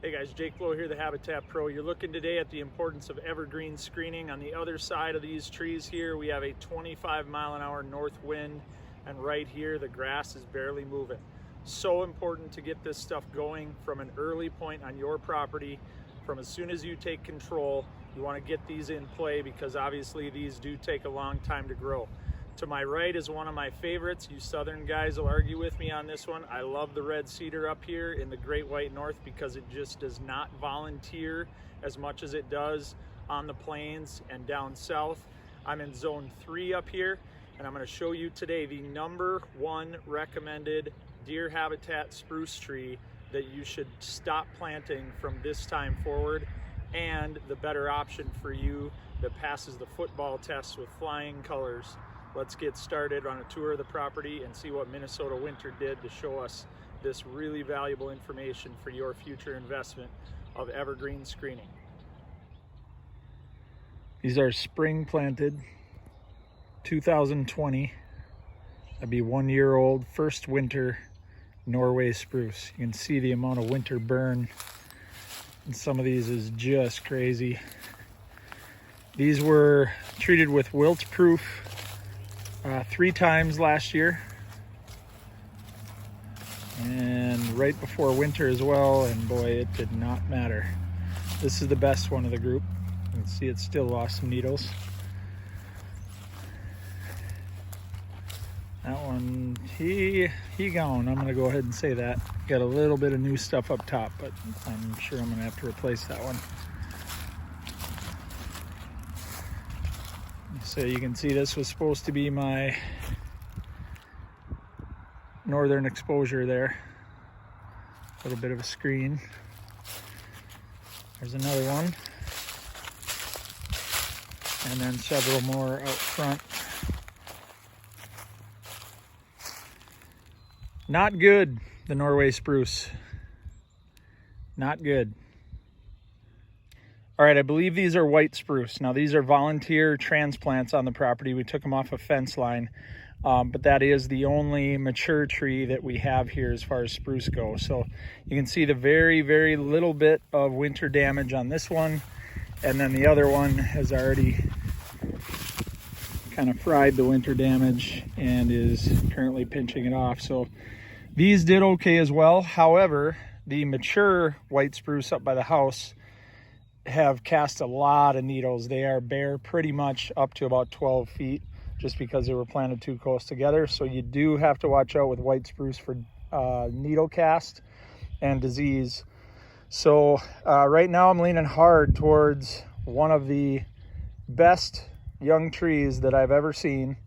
Hey guys, Jake Lowe here, the Habitat Pro. You're looking today at the importance of evergreen screening. On the other side of these trees here, we have a 25-mile-an-hour north wind, and right here the grass is barely moving. So important to get this stuff going from an early point on your property. From as soon as you take control, you want to get these in play because obviously these do take a long time to grow. To my right is one of my favorites. You southern guys will argue with me on this one. I love the red cedar up here in the Great White North because it just does not volunteer as much as it does on the plains and down south. I'm in zone 3 up here, and I'm going to show you today the #1 recommended deer habitat spruce tree that you should stop planting from this time forward, and the better option for you that passes the football test with flying colors. Let's get started on a tour of the property and see what Minnesota winter did to show us this really valuable information for your future investment of evergreen screening. These are spring planted 2020. That'd be 1 year old, first winter Norway spruce. You can see the amount of winter burn, and some of these is just crazy. These were treated with wilt proof 3 times last year, and right before winter as well, and boy, it did not matter. This is the best one of the group. You can see it still lost some needles. That one, he gone. I'm gonna go ahead and say that. Got a little bit of new stuff up top, but I'm sure I'm gonna have to replace that one. So you can see this was supposed to be my northern exposure there. A little bit of a screen. There's another one. And then several more out front. Not good, the Norway spruce. Not good. All right, I believe these are white spruce. Now these are volunteer transplants on the property. We took them off a fence line, but that is the only mature tree that we have here as far as spruce go. So you can see the very, very little bit of winter damage on this one. And then the other one has already kind of fried the winter damage and is currently pinching it off. So these did okay as well. However, the mature white spruce up by the house have cast a lot of needles. They are bare pretty much up to about 12 feet just because they were planted too close together. So you do have to watch out with white spruce for needle cast and disease. So right now I'm leaning hard towards one of the best young trees that I've ever seen,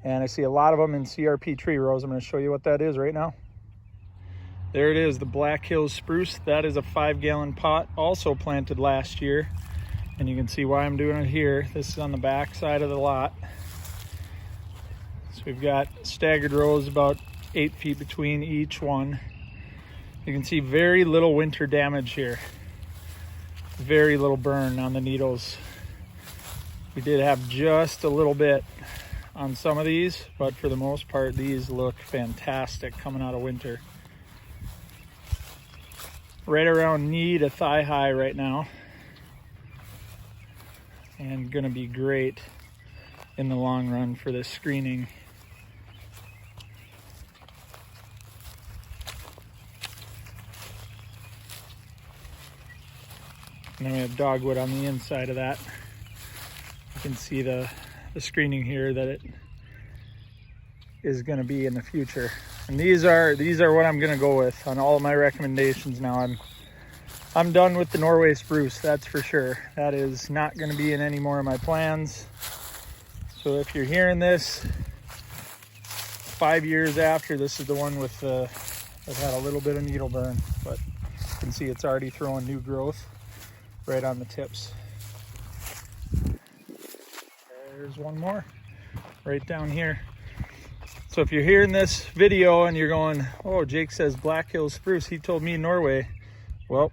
and I see a lot of them in CRP tree rows. I'm going to show you what that is right now. There it is, the Black Hills spruce. That is a 5-gallon pot, also planted last year. And you can see why I'm doing it here. This is on the back side of the lot. So we've got staggered rows about 8 feet between each one. You can see very little winter damage here. Very little burn on the needles. We did have just a little bit on some of these, but for the most part, these look fantastic coming out of winter. Right around knee to thigh high right now, and gonna be great in the long run for this screening. And then we have dogwood on the inside of that. You can see the screening here that it is going to be in the future. And these are what I'm going to go with on all of my recommendations now. I'm done with the Norway spruce, that's for sure. That is not going to be in any more of my plans. So if you're hearing this 5 years after, this is the one with that had a little bit of needle burn, but you can see it's already throwing new growth right on the tips. There's one more right down here. So if you're hearing this video and you're going, oh, Jake says Black Hills spruce, he told me Norway. Well,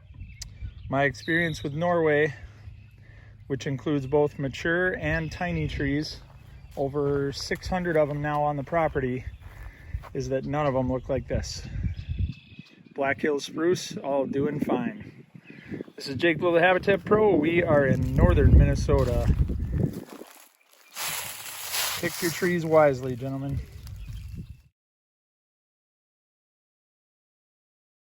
my experience with Norway, which includes both mature and tiny trees, over 600 of them now on the property, is that none of them look like this. Black Hills spruce, all doing fine. This is Jake Blow, the Habitat Pro. We are in northern Minnesota. Pick your trees wisely, gentlemen.